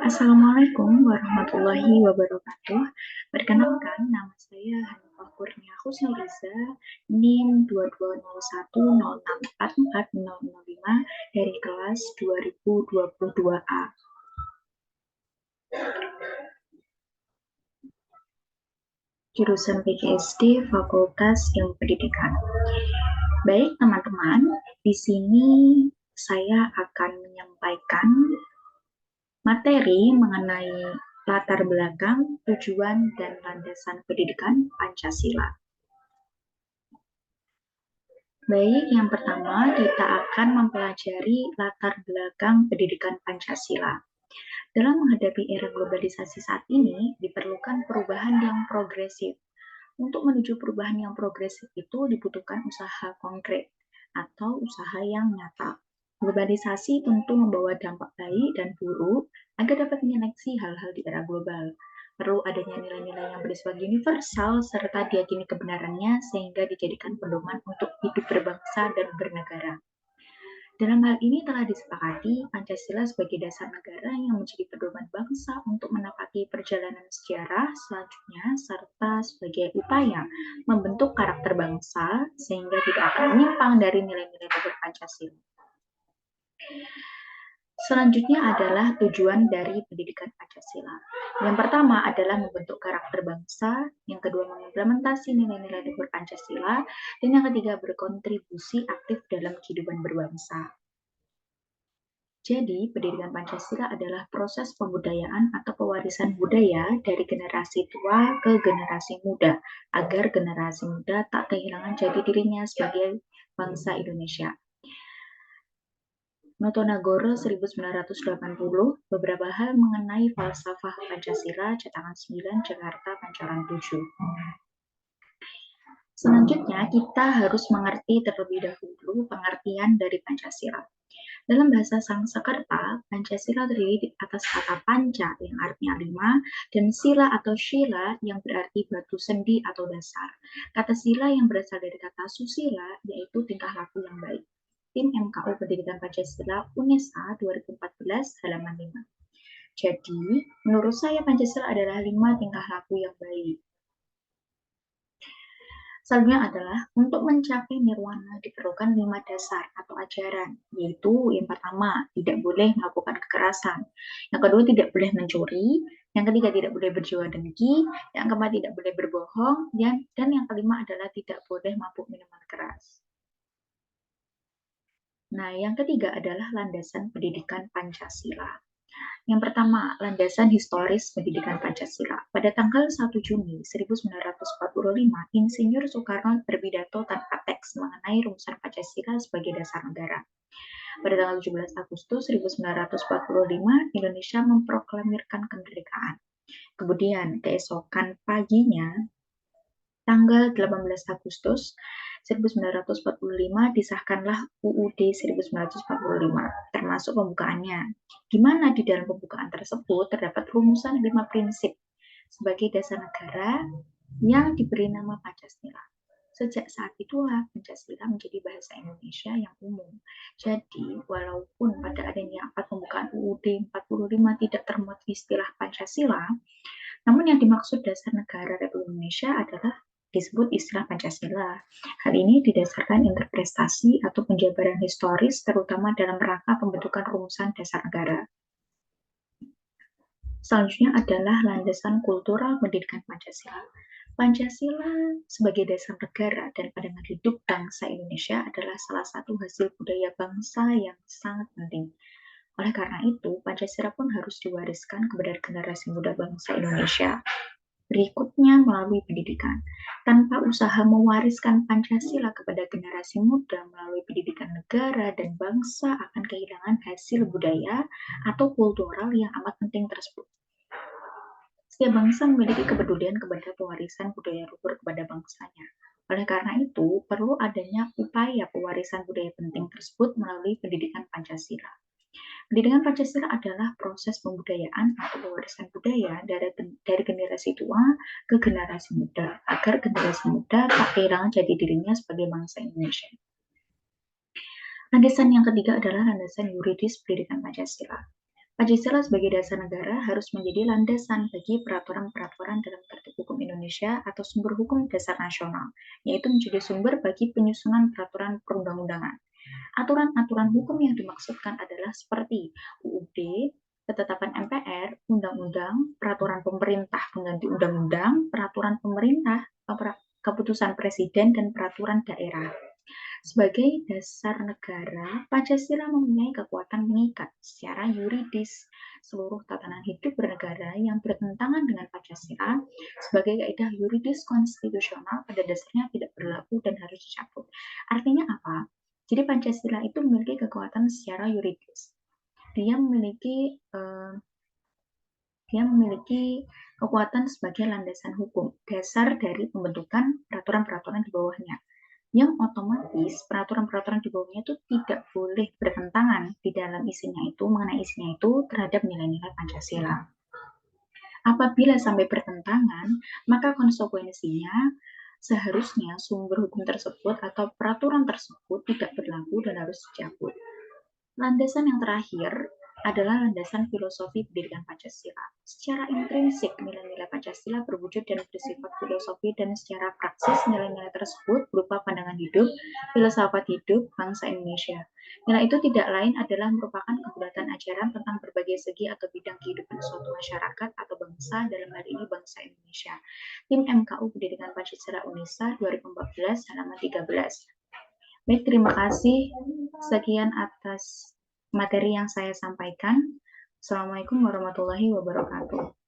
Assalamualaikum warahmatullahi wabarakatuh. Perkenalkan, nama saya Hanifah Kurnia Husnuriza, NIM 2201064405 dari kelas 2022A. Jurusan PGSD Fakultas Ilmu Pendidikan. Baik teman-teman, di sini saya akan menyampaikan materi mengenai latar belakang, tujuan, dan landasan pendidikan Pancasila. Baik, yang pertama kita akan mempelajari latar belakang pendidikan Pancasila. Dalam menghadapi era globalisasi saat ini, diperlukan perubahan yang progresif. Untuk menuju perubahan yang progresif itu dibutuhkan usaha konkret atau usaha yang nyata. Globalisasi tentu membawa dampak baik dan buruk agar dapat menyeleksi hal-hal di era global. Perlu adanya nilai-nilai yang bersifat universal serta diyakini kebenarannya sehingga dijadikan pedoman untuk hidup berbangsa dan bernegara. Dalam hal ini telah disepakati Pancasila sebagai dasar negara yang menjadi pedoman bangsa untuk menapaki perjalanan sejarah selanjutnya serta sebagai upaya membentuk karakter bangsa sehingga tidak akan menyimpang dari nilai-nilai luhur Pancasila. Selanjutnya adalah tujuan dari pendidikan Pancasila. Yang pertama adalah membentuk karakter bangsa, yang kedua mengimplementasi nilai-nilai luhur Pancasila, dan yang ketiga berkontribusi aktif dalam kehidupan berbangsa. Jadi, pendidikan Pancasila adalah proses pembudayaan atau pewarisan budaya dari generasi tua ke generasi muda, agar generasi muda tak kehilangan jati dirinya sebagai bangsa Indonesia. Notonagoro 1980, beberapa hal mengenai falsafah Pancasila, cetakan 9, Jakarta, Pancoran 7. Selanjutnya, kita harus mengerti terlebih dahulu pengertian dari Pancasila. Dalam bahasa Sanskerta, Pancasila terdiri atas kata panca yang artinya 5 dan sila atau shila yang berarti batu sendi atau dasar. Kata sila yang berasal dari kata susila yaitu tingkah laku yang baik. Tim MKU Pendidikan Pancasila UNESA 2014 halaman 5. Jadi, menurut saya Pancasila adalah 5 tingkah laku yang baik. Selanjutnya adalah untuk mencapai nirwana diperlukan 5 dasar atau ajaran, yaitu yang pertama, tidak boleh melakukan kekerasan. Yang kedua, tidak boleh mencuri. Yang ketiga, tidak boleh berjiwa dengki. Yang keempat, tidak boleh berbohong. Dan yang kelima adalah tidak boleh mabuk minuman keras. Nah, yang ketiga adalah landasan pendidikan Pancasila. Yang pertama, landasan historis pendidikan Pancasila. Pada tanggal 1 Juni 1945, Insinyur Soekarno berpidato tanpa teks mengenai rumusan Pancasila sebagai dasar negara. Pada tanggal 17 Agustus 1945, Indonesia memproklamirkan kemerdekaan. Kemudian, keesokan paginya, tanggal 18 Agustus 1945 disahkanlah UUD 1945, termasuk pembukaannya. Di mana di dalam pembukaan tersebut terdapat rumusan 5 prinsip sebagai dasar negara yang diberi nama Pancasila. Sejak saat itulah Pancasila menjadi bahasa Indonesia yang umum. Jadi, walaupun pada adanya pembukaan UUD 45 tidak termuat istilah Pancasila, namun yang dimaksud dasar negara Republik Indonesia adalah disebut istilah Pancasila. Hal ini didasarkan interpretasi atau penjabaran historis terutama dalam rangka pembentukan rumusan dasar negara. Selanjutnya adalah landasan kultural pendidikan Pancasila. Pancasila sebagai dasar negara dan pandangan hidup bangsa Indonesia adalah salah satu hasil budaya bangsa yang sangat penting. Oleh karena itu, Pancasila pun harus diwariskan kepada generasi muda bangsa Indonesia. Berikutnya melalui pendidikan. Tanpa usaha mewariskan Pancasila kepada generasi muda melalui pendidikan negara dan bangsa akan kehilangan hasil budaya atau kultural yang amat penting tersebut. Setiap bangsa memiliki kepedulian kepada pewarisan budaya luhur kepada bangsanya. Oleh karena itu, perlu adanya upaya pewarisan budaya penting tersebut melalui pendidikan Pancasila. Pendidikan Pancasila adalah proses pembudayaan atau pewarisan budaya dari generasi tua ke generasi muda, agar generasi muda tak kehilangan jati dirinya sebagai bangsa Indonesia. Landasan yang ketiga adalah landasan yuridis pendidikan Pancasila. Pancasila sebagai dasar negara harus menjadi landasan bagi peraturan-peraturan dalam tertib hukum Indonesia atau sumber hukum dasar nasional, yaitu menjadi sumber bagi penyusunan peraturan perundang-undangan. Aturan-aturan hukum yang dimaksudkan adalah seperti UUD, ketetapan MPR, undang-undang, peraturan pemerintah pengganti undang-undang, peraturan pemerintah, keputusan presiden, dan peraturan daerah. Sebagai dasar negara, Pancasila mempunyai kekuatan mengikat secara yuridis seluruh tatanan hidup bernegara yang bertentangan dengan Pancasila sebagai kaidah yuridis konstitusional pada dasarnya tidak berlaku dan harus dicabut. Artinya apa? Jadi Pancasila itu memiliki kekuatan secara yuridis. Dia memiliki kekuatan sebagai landasan hukum, dasar dari pembentukan peraturan-peraturan di bawahnya, yang otomatis peraturan-peraturan di bawahnya itu tidak boleh bertentangan di dalam mengenai isinya itu terhadap nilai-nilai Pancasila. Apabila sampai bertentangan, maka konsekuensinya seharusnya sumber hukum tersebut atau peraturan tersebut tidak berlaku dan harus dicabut. Landasan yang terakhir adalah landasan filosofi pendidikan Pancasila. Secara intrinsik, nilai-nilai Pancasila berwujud dan bersifat filosofi, dan secara praksis nilai-nilai tersebut berupa pandangan hidup, filsafat hidup bangsa Indonesia. Nilai itu tidak lain adalah merupakan kebulatan ajaran tentang berbagai segi atau bidang kehidupan suatu masyarakat atau bangsa, dalam hal ini bangsa Indonesia. Tim MKU Pendidikan Pancasila Unesa 2014 halaman 13. Baik, terima kasih. Sekian atas materi yang saya sampaikan. Assalamualaikum warahmatullahi wabarakatuh.